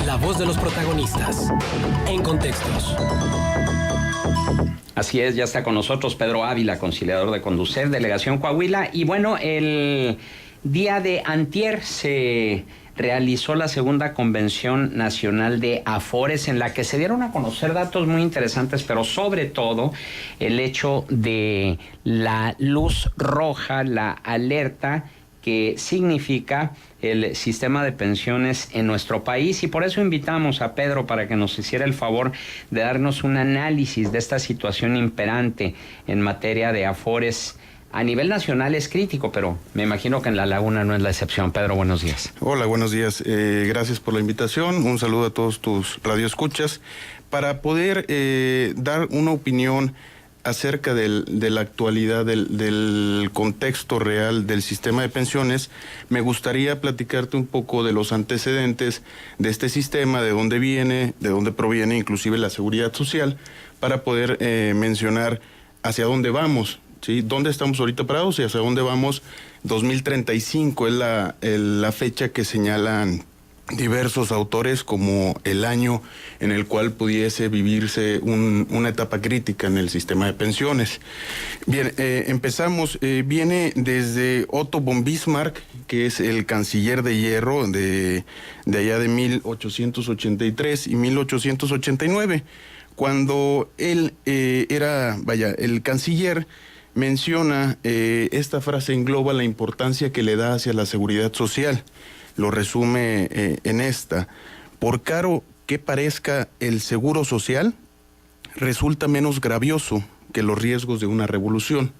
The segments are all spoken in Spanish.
La voz de los protagonistas. En Contextos. Así es, ya está con nosotros Pedro Ávila, conciliador de Conducef, Delegación Coahuila. Y bueno, el día de antier se realizó la segunda Convención Nacional de Afores, en la que se dieron a conocer datos muy interesantes, pero sobre todo el hecho de la luz roja, la alerta que significa el sistema de pensiones en nuestro país, y por eso invitamos a Pedro para que nos hiciera el favor de darnos un análisis de esta situación imperante en materia de afores. A nivel nacional es crítico, pero me imagino que en La Laguna no es la excepción. Pedro, buenos días. Hola, buenos días. Gracias por la invitación. Un saludo a todos tus radioescuchas. Para poder dar una opinión acerca de la actualidad, del contexto real del sistema de pensiones, me gustaría platicarte un poco de los antecedentes de este sistema, de dónde viene, de dónde proviene, inclusive la seguridad social, para poder mencionar hacia dónde vamos, ¿sí? ¿Dónde estamos ahorita parados y hacia dónde vamos? 2035 es la fecha que señalan diversos autores como el año en el cual pudiese vivirse una etapa crítica en el sistema de pensiones. Bien, empezamos, viene desde Otto von Bismarck, que es el canciller de hierro de allá de 1883 y 1889, cuando él era, el canciller. Menciona, esta frase engloba la importancia que le da hacia la seguridad social. Lo resume en esta: por caro que parezca el seguro social, resulta menos gravioso que los riesgos de una revolución.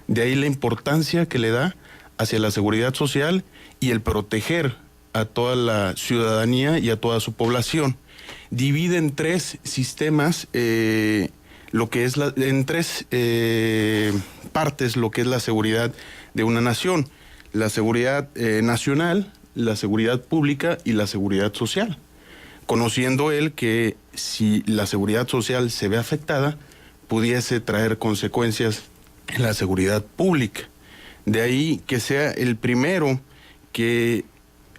De ahí la importancia que le da hacia la seguridad social y el proteger a toda la ciudadanía y a toda su población. Divide en tres sistemas, en tres partes lo que es la seguridad de una nación: la seguridad nacional, la seguridad pública y la seguridad social, conociendo él que si la seguridad social se ve afectada, pudiese traer consecuencias en la seguridad pública. De ahí que sea el primero que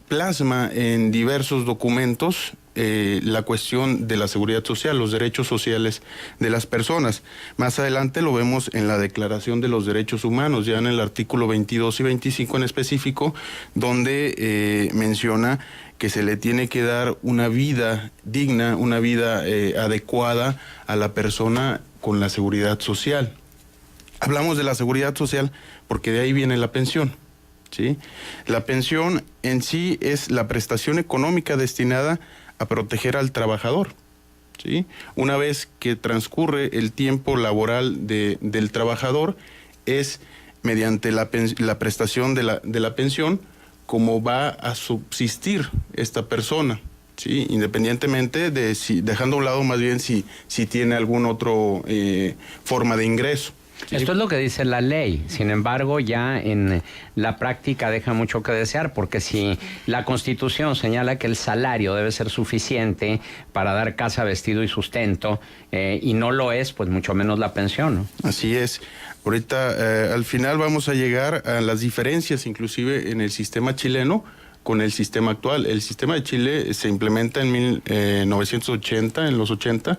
plasma en diversos documentos la cuestión de la seguridad social, los derechos sociales de las personas. Más adelante lo vemos en la Declaración de los Derechos Humanos, ya en el artículo 22 y 25 en específico, donde menciona que se le tiene que dar una vida digna, una vida adecuada a la persona con la seguridad social. Hablamos de la seguridad social porque de ahí viene la pensión, ¿sí? La pensión en sí es la prestación económica destinada a proteger al trabajador, ¿sí? Una vez que transcurre el tiempo laboral del trabajador, es mediante la prestación de la pensión como va a subsistir esta persona, ¿sí? Independientemente de dejando a un lado más bien si tiene algún otro forma de ingreso. ¿Sí? Esto es lo que dice la ley. Sin embargo, ya en la práctica deja mucho que desear, porque si la Constitución señala que el salario debe ser suficiente para dar casa, vestido y sustento, y no lo es, pues mucho menos la pensión, ¿no? Así es. Ahorita, al final vamos a llegar a las diferencias, inclusive en el sistema chileno con el sistema actual. El sistema de Chile se implementa en 1980, en los 80,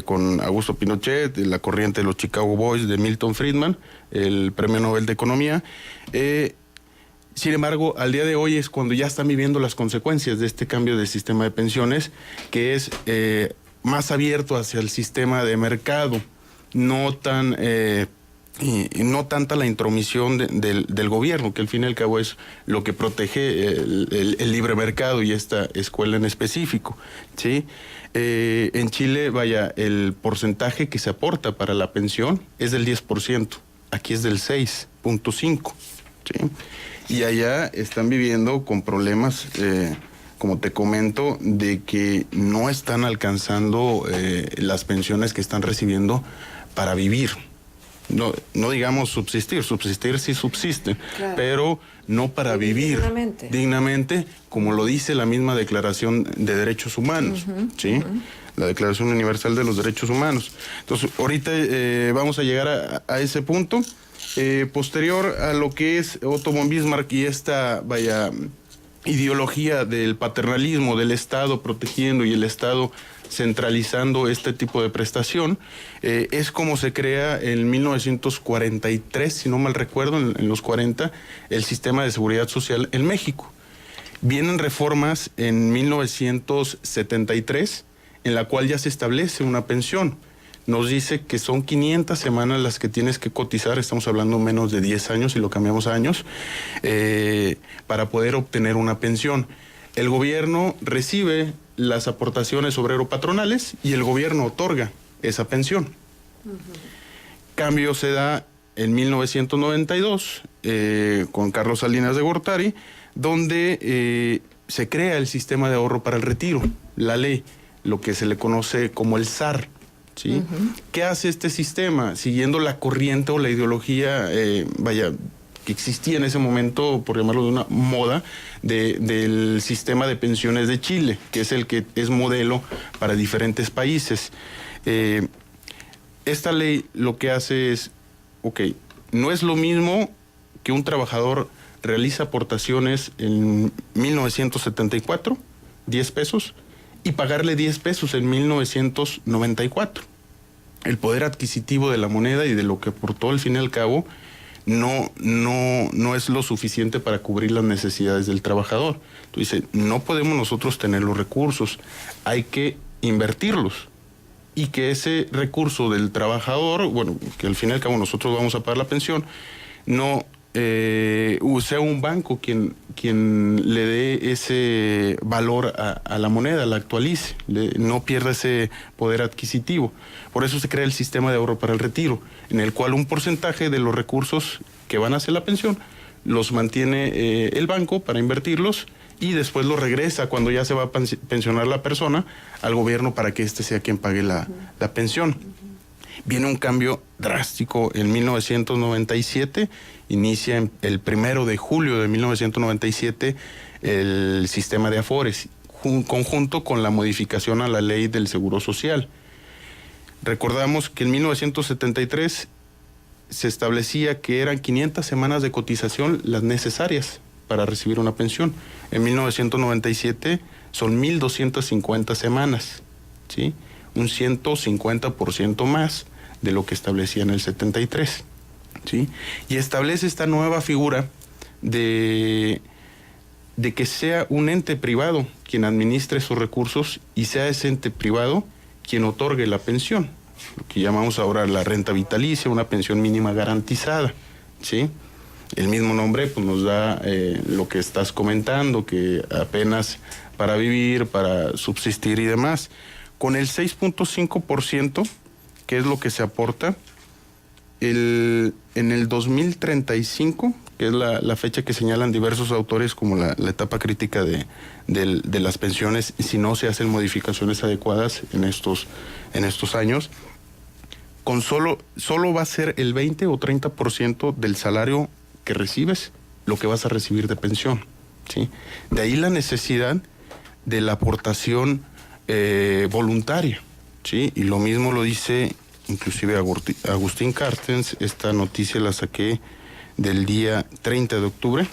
con Augusto Pinochet, la corriente de los Chicago Boys de Milton Friedman, el Premio Nobel de Economía. Sin embargo, al día de hoy es cuando ya están viviendo las consecuencias de este cambio del sistema de pensiones, que es más abierto hacia el sistema de mercado, no tanta la intromisión del gobierno, que al fin y al cabo es lo que protege el libre mercado y esta escuela en específico, ¿sí? En Chile, el porcentaje que se aporta para la pensión es del 10%, aquí es del 6.5%, ¿sí? Y allá están viviendo con problemas, como te comento, de que no están alcanzando las pensiones que están recibiendo para vivir. No digamos subsistir sí subsiste, claro, pero no para vivir dignamente, como lo dice la misma Declaración de Derechos Humanos, ¿sí? La Declaración Universal de los Derechos Humanos. Entonces, ahorita vamos a llegar a ese punto. Posterior a lo que es Otto von Bismarck y esta, ideología del paternalismo, del Estado protegiendo y el Estado centralizando este tipo de prestación, es como se crea en 1943, si no mal recuerdo, en los 40, el sistema de seguridad social en México. Vienen reformas en 1973, en la cual ya se establece una pensión. Nos dice que son 500 semanas las que tienes que cotizar, estamos hablando menos de 10 años, y lo cambiamos a años, para poder obtener una pensión. El gobierno recibe las aportaciones obrero-patronales y el gobierno otorga esa pensión. Cambio se da en 1992 con Carlos Salinas de Gortari, donde se crea el sistema de ahorro para el retiro, la ley, lo que se le conoce como el SAR. ¿Sí? ¿Qué hace este sistema? Siguiendo la corriente o la ideología, que existía en ese momento, por llamarlo de una moda, del sistema de pensiones de Chile, que es el que es modelo para diferentes países. Esta ley lo que hace es, no es lo mismo que un trabajador realiza aportaciones en 1974, 10 pesos, y pagarle 10 pesos en 1994. El poder adquisitivo de la moneda y de lo que aportó al fin y al cabo no es lo suficiente para cubrir las necesidades del trabajador. Entonces, no podemos nosotros tener los recursos, hay que invertirlos. Y que ese recurso del trabajador, que al fin y al cabo nosotros vamos a pagar la pensión, no sea un banco quien le dé ese valor a la moneda, la actualice, no pierda ese poder adquisitivo. Por eso se crea el sistema de ahorro para el retiro, en el cual un porcentaje de los recursos que van a hacer la pensión los mantiene el banco para invertirlos y después los regresa cuando ya se va a pensionar la persona al gobierno para que éste sea quien pague la pensión. Viene un cambio drástico en 1997, inicia el 1 de julio de 1997 el sistema de Afores, conjunto con la modificación a la ley del Seguro Social. Recordamos que en 1973 se establecía que eran 500 semanas de cotización las necesarias para recibir una pensión. En 1997 son 1,250 semanas, ¿sí? Un 150% más de lo que establecía en el 73, ¿sí? Y establece esta nueva figura de que sea un ente privado quien administre esos recursos y sea ese ente privado quien otorgue la pensión, lo que llamamos ahora la renta vitalicia, una pensión mínima garantizada, ¿sí? El mismo nombre pues nos da lo que estás comentando, que apenas para vivir, para subsistir y demás. Con el 6.5%, que es lo que se aporta, en el 2035, que es la fecha que señalan diversos autores como la etapa crítica de las pensiones, si no se hacen modificaciones adecuadas en estos años, con solo va a ser el 20 o 30% del salario que recibes lo que vas a recibir de pensión, ¿sí? De ahí la necesidad de la aportación voluntaria, ¿sí? Y lo mismo lo dice inclusive Agustín Carstens. Esta noticia la saqué del día 30 de octubre,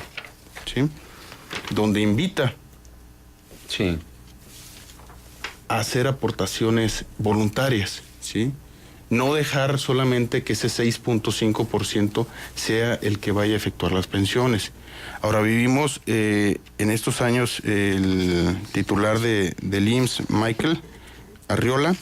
¿sí? Donde invita a hacer aportaciones voluntarias, ¿sí? No dejar solamente que ese 6.5% sea el que vaya a efectuar las pensiones. Ahora vivimos en estos años, el titular del IMSS, Michael Arriola,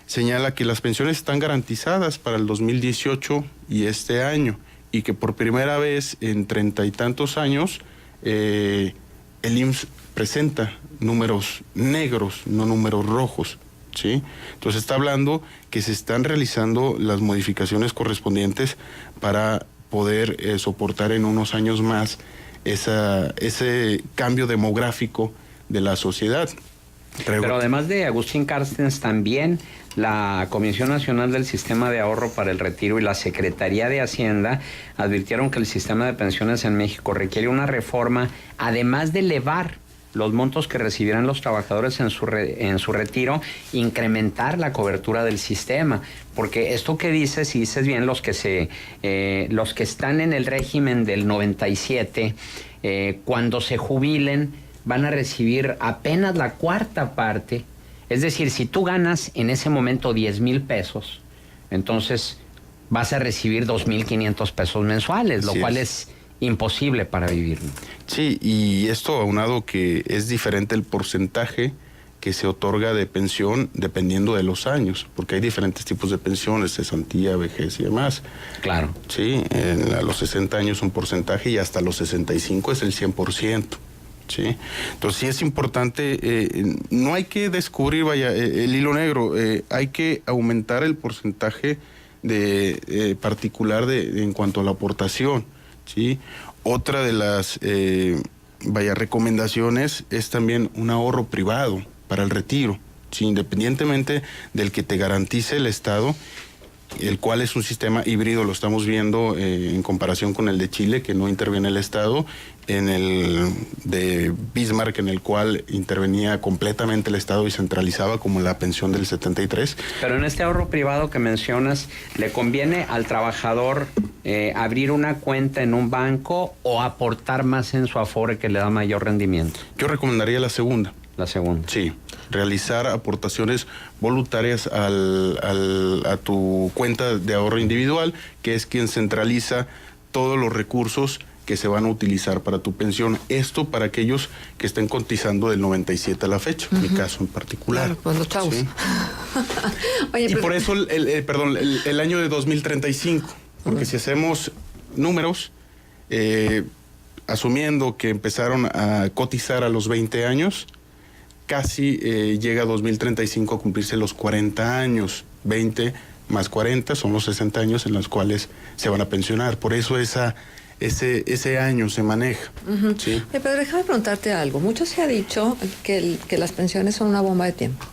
señala que las pensiones están garantizadas para el 2018 y este año, y que por primera vez en 30 y tantos años el IMSS presenta números negros, no números rojos, ¿sí? Entonces está hablando que se están realizando las modificaciones correspondientes para poder soportar en unos años más ese cambio demográfico de la sociedad. Pero además de Agustín Carstens, también la Comisión Nacional del Sistema de Ahorro para el Retiro y la Secretaría de Hacienda advirtieron que el sistema de pensiones en México requiere una reforma, además de elevar los montos que recibirán los trabajadores en su retiro, incrementar la cobertura del sistema, porque esto que dices, si dices bien, los que están en el régimen del 97, cuando se jubilen van a recibir apenas la cuarta parte. Es decir, si tú ganas en ese momento 10,000 pesos, entonces vas a recibir 2,500 pesos mensuales, lo cual es imposible para vivir. Sí, y esto aunado que es diferente el porcentaje que se otorga de pensión dependiendo de los años, porque hay diferentes tipos de pensiones, cesantía, vejez y demás. Claro. Sí, a los 60 años un porcentaje y hasta los 65 es el 100%. Sí, entonces sí es importante, no hay que descubrir, el hilo negro, hay que aumentar el porcentaje de particular en cuanto a la aportación, ¿sí? Otra de las recomendaciones es también un ahorro privado para el retiro, ¿sí? Independientemente del que te garantice el Estado, el cual es un sistema híbrido, lo estamos viendo en comparación con el de Chile, que no interviene el Estado, en el de Bismarck, en el cual intervenía completamente el Estado y centralizaba, como la pensión del 73. Pero en este ahorro privado que mencionas, ¿le conviene al trabajador abrir una cuenta en un banco o aportar más en su Afore que le da mayor rendimiento? Yo recomendaría la segunda. La segunda. Sí, realizar aportaciones voluntarias a tu cuenta de ahorro individual, que es quien centraliza todos los recursos que se van a utilizar para tu pensión. Esto para aquellos que estén cotizando del 97 a la fecha, mi caso en particular. Claro, pues los chavos. ¿Sí? Oye, y por eso el año de 2035, porque si hacemos números, asumiendo que empezaron a cotizar a los 20 años, casi llega a 2035 a cumplirse los 40 años, 20 más 40 son los 60 años en los cuales se van a pensionar. Por eso ese año se maneja. ¿Sí? Pero déjame preguntarte algo. Mucho se ha dicho que las pensiones son una bomba de tiempo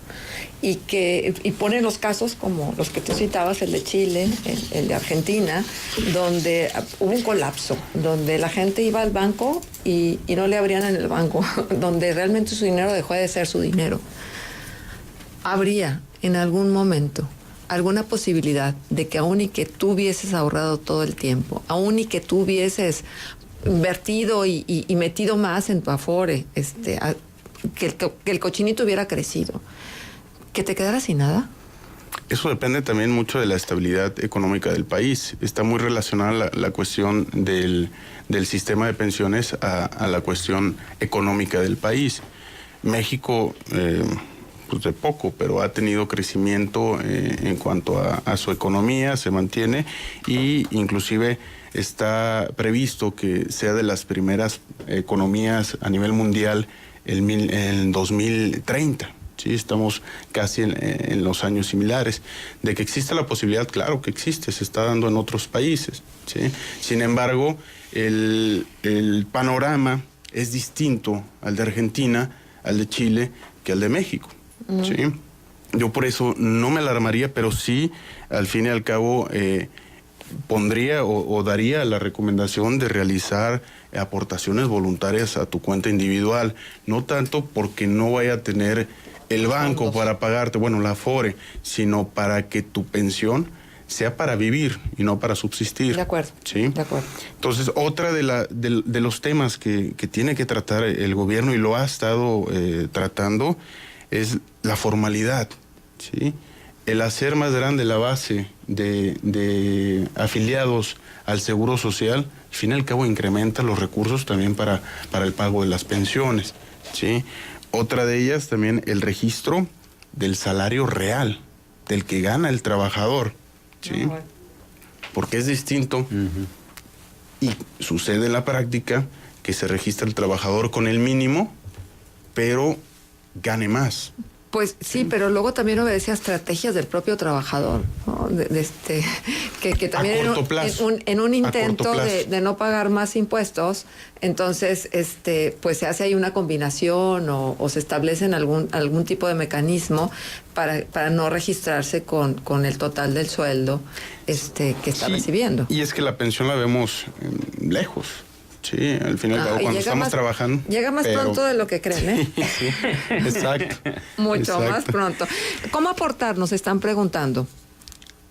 y ponen los casos como los que tú citabas, el de Chile, el de Argentina, donde hubo un colapso, donde la gente iba al banco y no le abrían en el banco, donde realmente su dinero dejó de ser su dinero. ¿Habría en algún momento alguna posibilidad de que aún y que tú hubieses ahorrado todo el tiempo, aún y que tú hubieses invertido y metido más en tu Afore, que el cochinito hubiera crecido, que te quedaras sin nada? Eso depende también mucho de la estabilidad económica del país. Está muy relacionada la cuestión del sistema de pensiones a la cuestión económica del país. México, pues de poco, pero ha tenido crecimiento en cuanto a su economía, se mantiene, y inclusive está previsto que sea de las primeras economías a nivel mundial en 2030. Sí, estamos casi en los años similares. De que existe la posibilidad, claro que existe, se está dando en otros países, ¿sí? Sin embargo, el panorama es distinto al de Argentina, al de Chile, que al de México, ¿sí? Yo por eso no me alarmaría, pero sí, al fin y al cabo, pondría o daría la recomendación de realizar aportaciones voluntarias a tu cuenta individual, no tanto porque no vaya a tener el banco para pagarte, la Afore, sino para que tu pensión sea para vivir y no para subsistir. De acuerdo. ¿Sí? De acuerdo. Entonces, otra de los temas que tiene que tratar el gobierno, y lo ha estado tratando, es la formalidad, ¿sí? El hacer más grande la base de afiliados al Seguro Social, al fin y al cabo incrementa los recursos también para el pago de las pensiones, ¿sí? Otra de ellas también el registro del salario real, del que gana el trabajador, ¿sí? Porque es distinto y sucede en la práctica que se registra el trabajador con el mínimo, pero gane más. Pues sí, pero luego también obedece a estrategias del propio trabajador, ¿no? Que también en un intento de no pagar más impuestos, entonces pues se hace ahí una combinación o se establecen algún tipo de mecanismo para no registrarse con el total del sueldo que está recibiendo. Y es que la pensión la vemos lejos. Sí, al final cuando estamos trabajando. Llega más pronto de lo que creen, ¿eh? Sí, exacto. Mucho más pronto. ¿Cómo aportar? Nos están preguntando.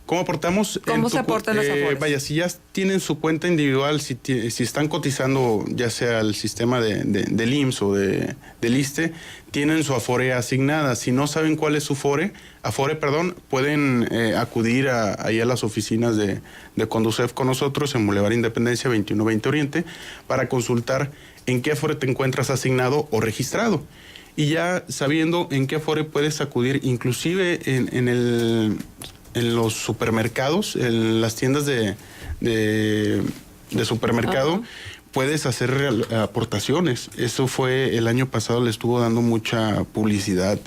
¿Cómo aportamos? ¿Cómo se aportan las Afores? Vaya, si ya tienen su cuenta individual, si están cotizando ya sea al sistema del IMSS o del ISSSTE, tienen su Afore asignada. Si no saben cuál es su Afore, pueden acudir ahí a las oficinas de Conducef con nosotros en Boulevard Independencia 2120 Oriente para consultar en qué Afore te encuentras asignado o registrado. Y ya sabiendo en qué Afore puedes acudir, inclusive en los supermercados, en las tiendas de supermercado, puedes hacer aportaciones. Eso fue el año pasado, le estuvo dando mucha publicidad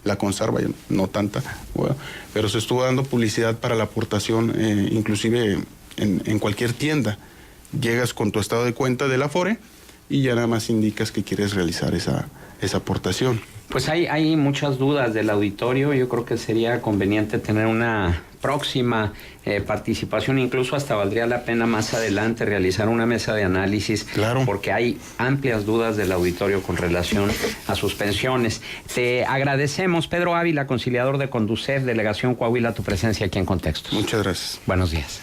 la Consarva, no tanta, bueno, pero se estuvo dando publicidad para la aportación, inclusive en cualquier tienda. Llegas con tu estado de cuenta del Afore y ya nada más indicas que quieres realizar esa aportación. Pues hay muchas dudas del auditorio. Yo creo que sería conveniente tener una próxima participación, incluso hasta valdría la pena más adelante realizar una mesa de análisis, claro, porque hay amplias dudas del auditorio con relación a sus pensiones. Te agradecemos, Pedro Ávila, conciliador de Conducef, Delegación Coahuila, tu presencia aquí en Contextos. Muchas gracias. Buenos días.